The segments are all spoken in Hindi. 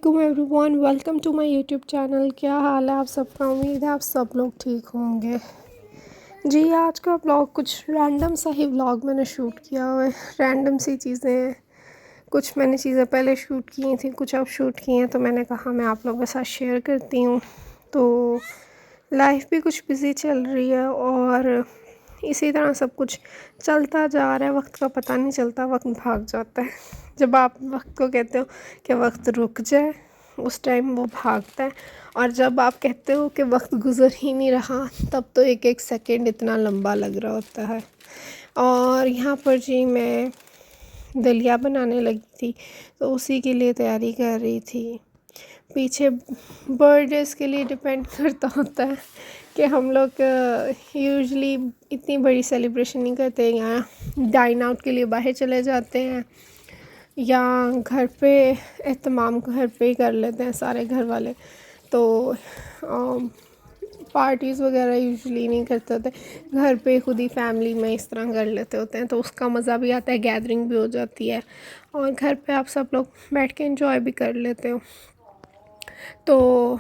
वालेकुम everyone, welcome to my YouTube channel. क्या हाल है आप सबका? उम्मीद है आप सब लोग ठीक होंगे। जी, आज का व्लॉग कुछ रैंडम सा ही व्लॉग मैंने शूट किया हुआ है। रैंडम सी चीज़ें, कुछ मैंने चीज़ें पहले शूट की थी, कुछ अब शूट की हैं, तो मैंने कहा मैं आप लोगों के साथ शेयर करती हूँ। तो लाइफ भी कुछ बिज़ी चल रही है और इसी तरह सब कुछ चलता जा रहा है। वक्त का पता नहीं चलता, वक्त भाग जाता है। जब आप वक्त को कहते हो कि वक्त रुक जाए, उस टाइम वो भागता है, और जब आप कहते हो कि वक्त गुज़र ही नहीं रहा, तब तो एक एक सेकंड इतना लंबा लग रहा होता है। और यहाँ पर जी मैं दलिया बनाने लगी थी, तो उसी के लिए तैयारी कर रही थी। पीछे बर्थडेज़ के लिए डिपेंड करता होता है कि हम लोग यूजुअली इतनी बड़ी सेलिब्रेशन नहीं करते, या डाइन आउट के लिए बाहर चले जाते हैं, या घर पे एहतमाम घर पे ही कर लेते हैं सारे घर वाले। तो पार्टीज़ वगैरह यूजुअली नहीं करते होते, घर पे खुद ही फैमिली में इस तरह कर लेते होते हैं, तो उसका मज़ा भी आता है, गैदरिंग भी हो जाती है, और घर पे आप सब लोग बैठ के एंजॉय भी कर लेते हो। तो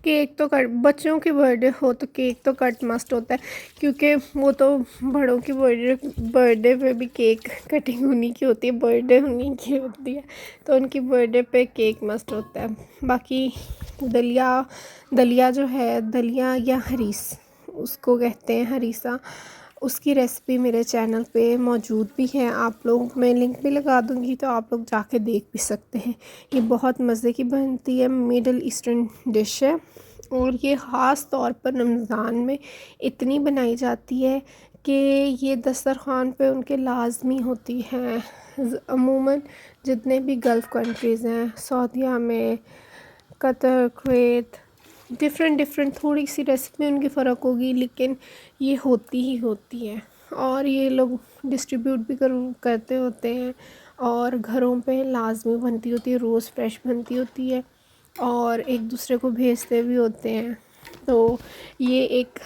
केक तो कट, बच्चों की बर्थडे हो तो केक तो कट मस्ट होता है, क्योंकि वो तो बड़ों की बर्थडे पे भी केक कटिंग उन्हीं की होती है, बर्थडे उन्हीं की होती है, तो उनकी बर्थडे पे केक मस्ट होता है। बाकी दलिया दलिया जो है, दलिया या हरीस उसको कहते हैं, हरीसा, उसकी रेसिपी मेरे चैनल पे मौजूद भी है। आप लोग, मैं लिंक भी लगा दूँगी, तो आप लोग जाके देख भी सकते हैं। ये बहुत मज़े की बनती है, मिडल ईस्टर्न डिश है, और ये ख़ास तौर पर रमज़ान में इतनी बनाई जाती है कि ये दस्तरख़्वान पे उनके लाज़मी होती है। अमूमन जितने भी गल्फ़ कंट्रीज़ हैं, सऊदीया में, कतर, कुवैत, डिफरेंट थोड़ी सी रेसिपी उनकी फ़र्क होगी, लेकिन ये होती ही होती है। और ये लोग डिस्ट्रीब्यूट भी करते होते हैं, और घरों पे लाजमी बनती होती है, रोज़ फ्रेश बनती होती है, और एक दूसरे को भेजते भी होते हैं। तो ये एक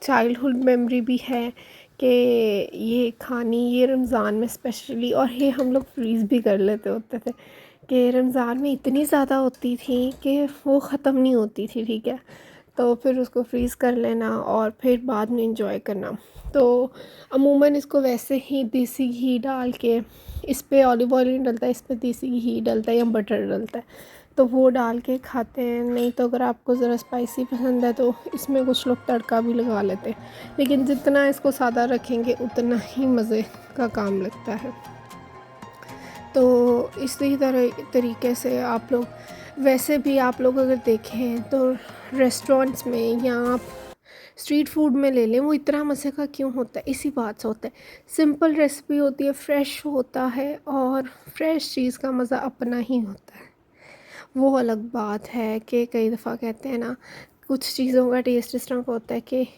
चाइल्डहुड मेमोरी भी है कि ये खानी, ये रमज़ान में स्पेशली, और ये हम लोग फ्रीज़ भी कर लेते होते थे कि रमज़ान में इतनी ज़्यादा होती थी कि वो ख़त्म नहीं होती थी, ठीक है, तो फिर उसको फ्रीज़ कर लेना और फिर बाद में इंजॉय करना। तो अमूमन इसको वैसे ही देसी घी डाल के, इस पे ऑलिव ऑयल नहीं डलता, इस पे देसी घी डलता है या बटर डलता है, तो वो डाल के खाते हैं। नहीं तो अगर आपको ज़रा स्पाइसी पसंद है तो इसमें कुछ लोग तड़का भी लगा लेते हैं, लेकिन जितना इसको सादा रखेंगे उतना ही मज़े का काम लगता है। तो इसी तरीके से आप लोग, वैसे भी आप लोग अगर देखें तो रेस्टोरेंट्स में या आप स्ट्रीट फूड में ले लें, वो इतना मज़े का क्यों होता है? इसी बात से होता है, सिंपल रेसिपी होती है, फ्रेश होता है, और फ्रेश चीज़ का मज़ा अपना ही होता है। वो अलग बात है कि कई दफ़ा कहते हैं ना, कुछ चीज़ों का टेस्ट इस तरह का होता है कि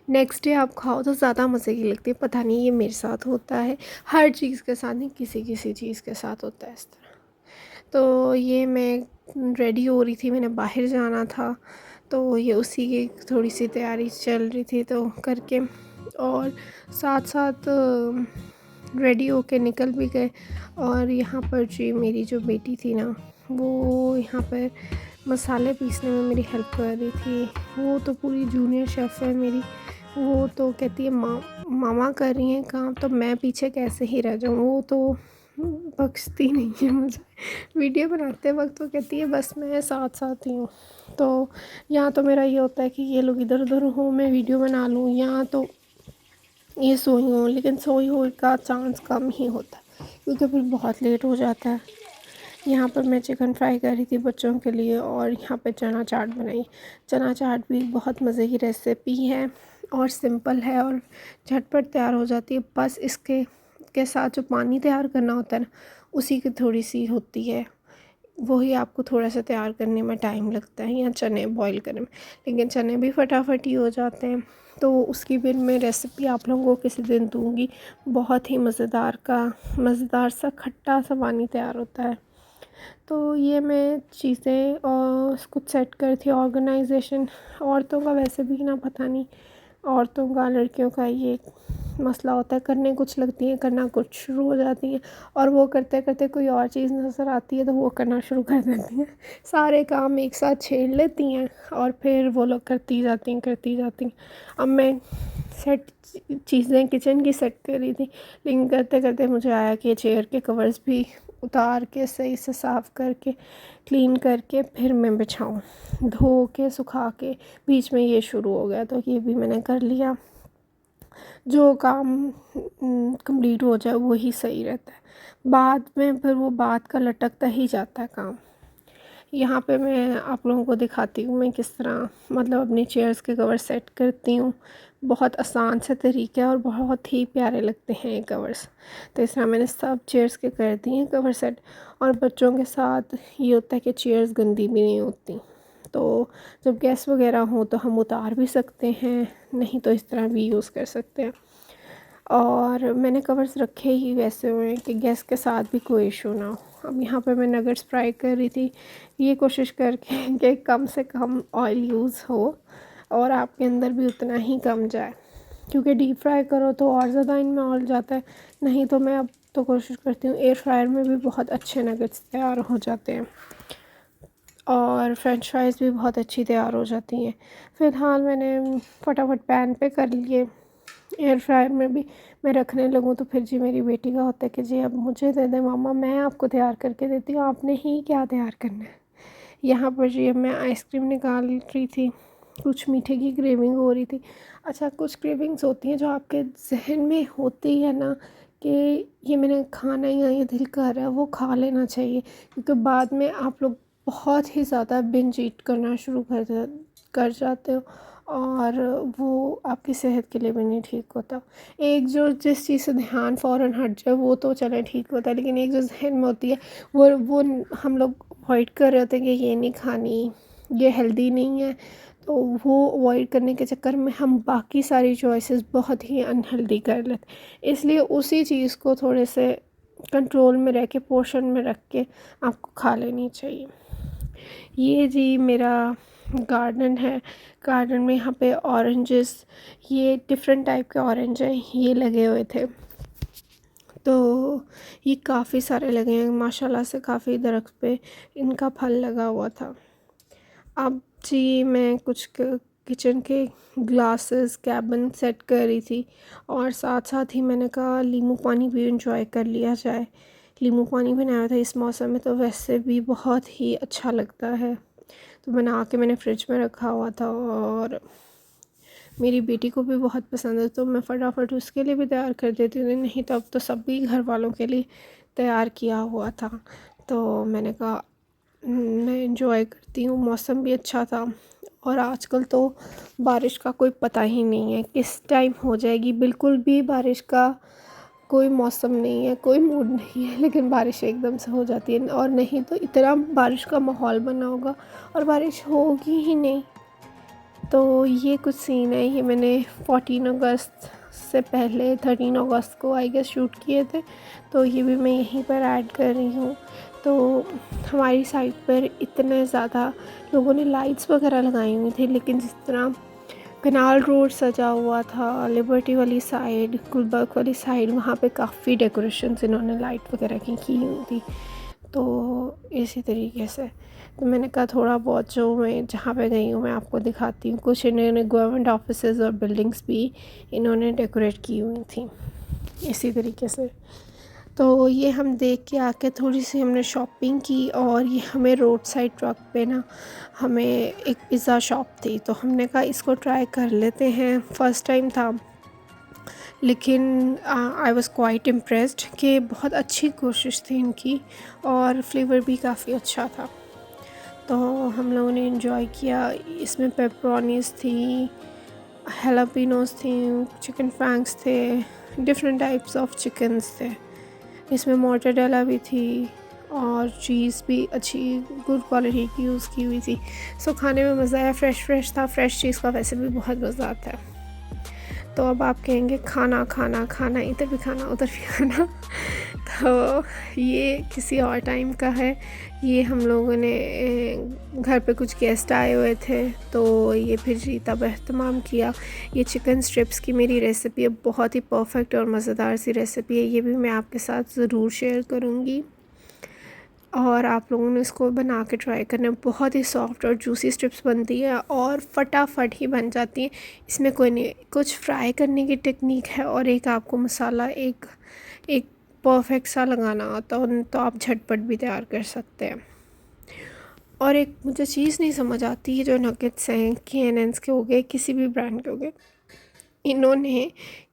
नेक्स्ट डे आप खाओ तो ज़्यादा मज़े की लगती है। पता नहीं, ये मेरे साथ होता है, हर चीज़ के साथ नहीं, किसी किसी चीज़ के साथ होता है इस तरह। तो ये मैं रेडी हो रही थी, मैंने बाहर जाना था, तो ये उसी की थोड़ी सी तैयारी चल रही थी, तो करके, और साथ साथ रेडी होके निकल भी गए। और यहाँ पर जी मेरी जो बेटी थी ना, वो यहाँ पर मसाले पीसने में मेरी हेल्प कर रही थी। वो तो पूरी जूनियर शेफ़ है मेरी, वो तो कहती है मामा कर रही हैं काम, तो मैं पीछे कैसे ही रह जाऊँ। वो तो बख्शती नहीं है मुझे, वीडियो बनाते वक्त तो कहती है बस मैं साथ साथ ही हूँ। तो यहाँ तो मेरा ये होता है कि ये लोग इधर उधर हो, मैं वीडियो बना लूँ, यहाँ तो ये सोई हूँ, लेकिन सोई हुई का चांस कम ही होता है, क्योंकि फिर बहुत लेट हो जाता है। यहाँ पर मैं चिकन फ्राई कर रही थी बच्चों के लिए, और यहाँ पे चना चाट बनाई। चना चाट भी बहुत मज़े की रेसिपी है, और सिंपल है, और झटपट तैयार हो जाती है। बस इसके के साथ जो पानी तैयार करना होता है ना, उसी की थोड़ी सी होती है, वही आपको थोड़ा सा तैयार करने में टाइम लगता है, या चने बॉईल करने में, लेकिन चने भी फटाफट ही हो जाते हैं। तो उसकी फिर मैं रेसिपी आप लोगों को किसी दिन दूँगी। बहुत ही मज़ेदार सा खट्टा सा पानी तैयार होता है। तो ये मैं चीज़ें कुछ सेट कर थी, ऑर्गेनाइजेशन। औरतों का वैसे भी ना, पता नहीं, औरतों का, लड़कियों का ये मसला होता है, करने कुछ लगती हैं, करना कुछ शुरू हो जाती हैं, और वो करते करते कोई और चीज़ नज़र आती है तो वो करना शुरू कर देती हैं। सारे काम एक साथ छेड़ लेती हैं और फिर वो लोग करती जाती हैं। अब मैं सेट चीज़ें किचन की सेट कर रही थी, लेकिन करते करते मुझे आया कि चेयर के कवर्स भी उतार के सही से साफ़ करके क्लीन करके फिर मैं बिछाऊँ, धो के सुखा के। बीच में ये शुरू हो गया तो ये भी मैंने कर लिया। जो काम कंप्लीट हो जाए वही सही रहता है, बाद में फिर वो बाद का लटकता ही जाता है काम। यहाँ पे मैं आप लोगों को दिखाती हूँ मैं किस तरह मतलब अपनी चेयर्स के कवर सेट करती हूँ। बहुत आसान से तरीका है और बहुत ही प्यारे लगते हैं ये कवर्स। तो इस तरह मैंने सब चेयर्स के कर दिए हैं कवर सेट। और बच्चों के साथ ये होता है कि चेयर्स गंदी भी नहीं होती, तो जब गेस्ट वगैरह हों तो हम उतार भी सकते हैं, नहीं तो इस तरह भी यूज़ कर सकते हैं। और मैंने कवर्स रखे ही वैसे हुए हैं कि गैस के साथ भी कोई इशू ना हो। अब यहाँ पे मैं नगेट्स फ्राई कर रही थी, ये कोशिश करके कि कम से कम ऑयल यूज़ हो और आपके अंदर भी उतना ही कम जाए, क्योंकि डीप फ्राई करो तो और ज़्यादा इनमें ऑयल जाता है। नहीं तो मैं अब तो कोशिश करती हूँ एयर फ्रायर में भी बहुत अच्छे नगेट्स तैयार हो जाते हैं और फ्रेंच फ्राइज़ भी बहुत अच्छी तैयार हो जाती हैं। फ़िलहाल मैंने फटाफट पैन पे कर लिए। एयर फ्रायर में भी मैं रखने लगूँ तो फिर जी मेरी बेटी का होता है कि जी अब मुझे दे दें मम्मा, मैं आपको तैयार करके देती हूँ, आपने ही क्या तैयार करना है। यहाँ पर जी अब मैं आइसक्रीम निकाल रही थी, कुछ मीठे की क्रेविंग हो रही थी। अच्छा, कुछ क्रेविंग्स होती हैं जो आपके जहन में होती है ना कि ये मैंने खाना ही है, ये दिल कर रहा है, वो खा लेना चाहिए, क्योंकि बाद में आप लोग बहुत ही ज़्यादा बिंज ईट करना शुरू कर जाते हो और वो आपकी सेहत के लिए भी नहीं ठीक होता। एक जो जिस चीज़ से ध्यान फ़ौरन हट जाए वो तो चले ठीक होता है, लेकिन एक जो ज़हन में होती है वो हम लोग अवॉइड कर रहे होते हैं कि ये नहीं खानी, ये हेल्दी नहीं है, तो वो अवॉइड करने के चक्कर में हम बाकी सारी चॉइसेस बहुत ही अनहेल्दी कर लेते। इसलिए उसी चीज़ को थोड़े से कंट्रोल में रह के, पोर्शन में रख के आपको खा लेनी चाहिए। ये जी मेरा गार्डन है। गार्डन में यहाँ पे ऑरेंजेस, ये डिफरेंट टाइप के ऑरेंज हैं, ये लगे हुए थे, तो ये काफ़ी सारे लगे हैं माशाल्लाह से, काफ़ी दरख्त पे इनका फल लगा हुआ था। अब जी मैं कुछ किचन के ग्लासेस कैबिन सेट कर रही थी और साथ साथ ही मैंने कहा नींबू पानी भी इंजॉय कर लिया जाए। नींबू पानी बनाया था इस मौसम में तो वैसे भी बहुत ही अच्छा लगता है, तो बना के मैंने फ्रिज में रखा हुआ था और मेरी बेटी को भी बहुत पसंद है, तो मैं फटाफट उसके लिए भी तैयार कर देती हूँ। नहीं तो अब तो सभी घर वालों के लिए तैयार किया हुआ था, तो मैंने कहा मैं इंजॉय करती हूँ। मौसम भी अच्छा था और आजकल तो बारिश का कोई पता ही नहीं है किस टाइम हो जाएगी, बिल्कुल भी बारिश का कोई मौसम नहीं है, कोई मूड नहीं है, लेकिन बारिश एकदम से हो जाती है और नहीं तो इतना बारिश का माहौल बना होगा और बारिश होगी ही नहीं। तो ये कुछ सीन है, ये मैंने 14 अगस्त से पहले 13 अगस्त को आई गेस शूट किए थे, तो ये भी मैं यहीं पर ऐड कर रही हूँ। तो हमारी साइड पर इतने ज़्यादा लोगों ने लाइट्स वगैरह लगाई हुई थी, लेकिन जिस तरह कनाल रोड सजा हुआ था, लिबर्टी वाली साइड, गुलबर्ग वाली साइड, वहाँ पे काफ़ी डेकोरेशंस इन्होंने लाइट वगैरह की हुई थी। तो इसी तरीके से तो मैंने कहा थोड़ा बहुत जो मैं जहाँ पे गई हूँ मैं आपको दिखाती हूँ। कुछ इन्होंने गवर्नमेंट ऑफिसेज़ और बिल्डिंग्स भी इन्होंने डेकोरेट की हुई थी इसी तरीके से। तो ये हम देख के आके थोड़ी सी हमने शॉपिंग की और ये हमें रोड साइड ट्रक पे ना हमें एक पिज़्ज़ा शॉप थी, तो हमने कहा इसको ट्राई कर लेते हैं। फ़र्स्ट टाइम था, लेकिन आई वाज़ क्वाइट इम्प्रेस्ड कि बहुत अच्छी कोशिश थी इनकी और फ्लेवर भी काफ़ी अच्छा था, तो हम लोगों ने एंजॉय किया। इसमें पेपरोनीज़ थी, हैलापिनोस थी, चिकन फ्रैंक्स थे, डिफरेंट टाइप्स ऑफ चिकन्स थे, इसमें मोज़रेला भी थी और चीज़ भी अच्छी गुड क्वालिटी की यूज़ की हुई थी। सो खाने में मज़ा आया, फ्रेश था, फ्रेश चीज़ का वैसे भी बहुत मज़ा आता है। तो अब आप कहेंगे खाना खाना खाना, इधर भी खाना उधर भी खाना। तो ये किसी और टाइम का है। ये हम लोगों ने घर पे कुछ गेस्ट आए हुए थे, तो ये फिर जी तब एहतमाम किया। ये चिकन स्ट्रिप्स की मेरी रेसिपी है, बहुत ही परफेक्ट और मज़ेदार सी रेसिपी है। ये भी मैं आपके साथ ज़रूर शेयर करूँगी और आप लोगों ने इसको बना के ट्राई करना। बहुत ही सॉफ्ट और जूसी स्ट्रिप्स बनती है और फटाफट ही बन जाती हैं। इसमें कोई नहीं, कुछ फ्राई करने की टेक्निक है और एक आपको मसाला एक एक परफेक्ट सा लगाना आता है, तो आप झटपट भी तैयार कर सकते हैं। और एक मुझे चीज़ नहीं समझ आती है, जो नगेट्स हैं K&N's के हो गए, किसी भी ब्रांड के हो गए, इन्होंने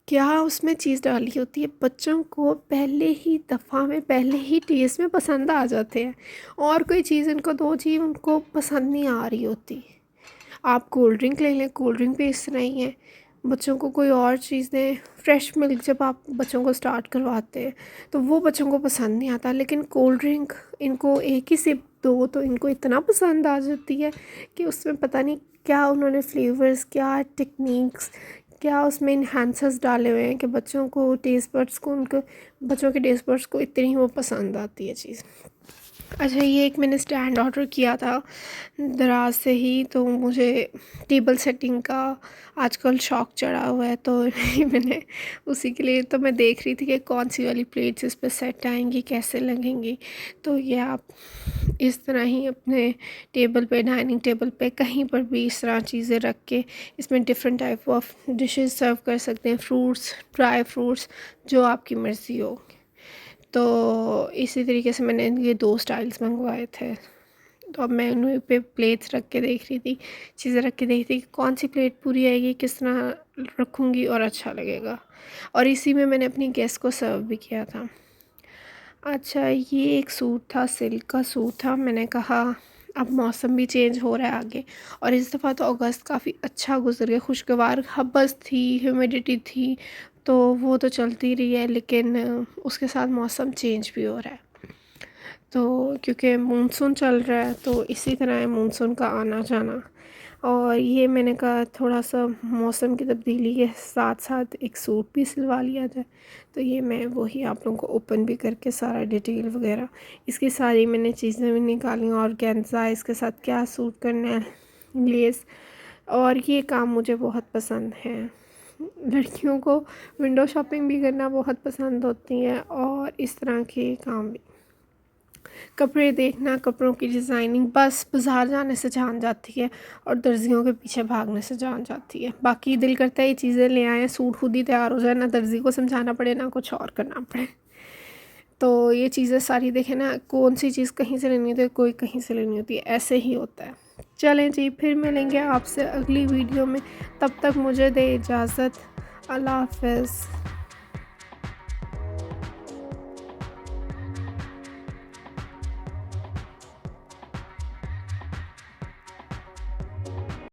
क्या उसमें चीज़ डाली होती है, बच्चों को पहले ही दफ़ा में पहले ही टेस्ट में पसंद आ जाते हैं और कोई चीज़ इनको दो जी उनको पसंद नहीं आ रही होती। आप कोल्ड ड्रिंक ले लें, कोल्ड ड्रिंक भी इस तरह ही है। बच्चों को कोई और चीज़ दें, फ्रेश मिल्क जब आप बच्चों को स्टार्ट करवाते हैं तो वो बच्चों को पसंद नहीं आता, लेकिन कोल्ड ड्रिंक इनको एक ही सिप दो तो इनको इतना पसंद आ जाती है कि उसमें पता नहीं क्या उन्होंने फ्लेवर्स, क्या टेक्निक्स, क्या उसमें इन्हांसर्स डाले हुए हैं कि बच्चों को टेस्ट बड्स को उनको बच्चों के टेस्ट बड्स को इतनी वो पसंद आती है चीज़। अच्छा, ये एक मैंने स्टैंड ऑर्डर किया था दराज से ही, तो मुझे टेबल सेटिंग का आजकल शौक़ चढ़ा हुआ है, तो मैंने उसी के लिए तो मैं देख रही थी कि कौन सी वाली प्लेट्स इस पे सेट आएंगी, कैसे लगेंगी। तो ये आप इस तरह ही अपने टेबल पे, डाइनिंग टेबल पे कहीं पर भी इस तरह चीज़ें रख के इसमें डिफरेंट टाइप ऑफ डिशेस सर्व कर सकते हैं, फ्रूट्स, ड्राई फ्रूट्स, जो आपकी मर्ज़ी हो। तो इसी तरीके से मैंने ये 2 स्टाइल्स मंगवाए थे। तो अब मैं उन्हीं पे प्लेट्स रख के देख रही थी, चीज़ें रख के देख रही थी कि कौन सी प्लेट पूरी आएगी, किस तरह रखूँगी और अच्छा लगेगा। और इसी में मैंने अपनी गेस्ट को सर्व भी किया था। अच्छा, ये एक सूट था, सिल्क का सूट था। मैंने कहा अब मौसम भी चेंज हो रहा है आगे, और इस दफ़ा तो अगस्त काफ़ी अच्छा गुजर गया, खुशगवार हब्बस थी, ह्यूमिडिटी थी, तो वो तो चलती रही है, लेकिन उसके साथ मौसम चेंज भी हो रहा है। तो क्योंकि मानसून चल रहा है, तो इसी तरह है मानसून का आना जाना। और ये मैंने कहा थोड़ा सा मौसम की तब्दीली के साथ साथ एक सूट भी सिलवा लिया जाए। तो ये मैं वही आप लोगों को ओपन भी करके सारा डिटेल वगैरह इसकी सारी मैंने चीज़ें भी निकाली, ऑर्गेन्जा इसके साथ क्या सूट करना है, लेस, और ये काम मुझे बहुत पसंद है। लड़कियों को विंडो शॉपिंग भी करना बहुत पसंद होती है और इस तरह के काम भी। कपड़े देखना, कपड़ों की डिज़ाइनिंग बस बाज़ार जाने से जान जाती है और दर्जियों के पीछे भागने से जान जाती है। बाकी दिल करता है ये चीज़ें ले आएँ, सूट खुद ही तैयार हो जाए, ना दर्जी को समझाना पड़े ना कुछ और करना पड़े। तो ये चीज़ें सारी देखें ना, कौन सी चीज़ कहीं से लेनी होती है, कोई कहीं से लेनी होती है, ऐसे ही होता है। चलें जी, फिर मिलेंगे आपसे अगली वीडियो में। तब तक मुझे दें इजाज़त। अल्लाह हाफ़िज़।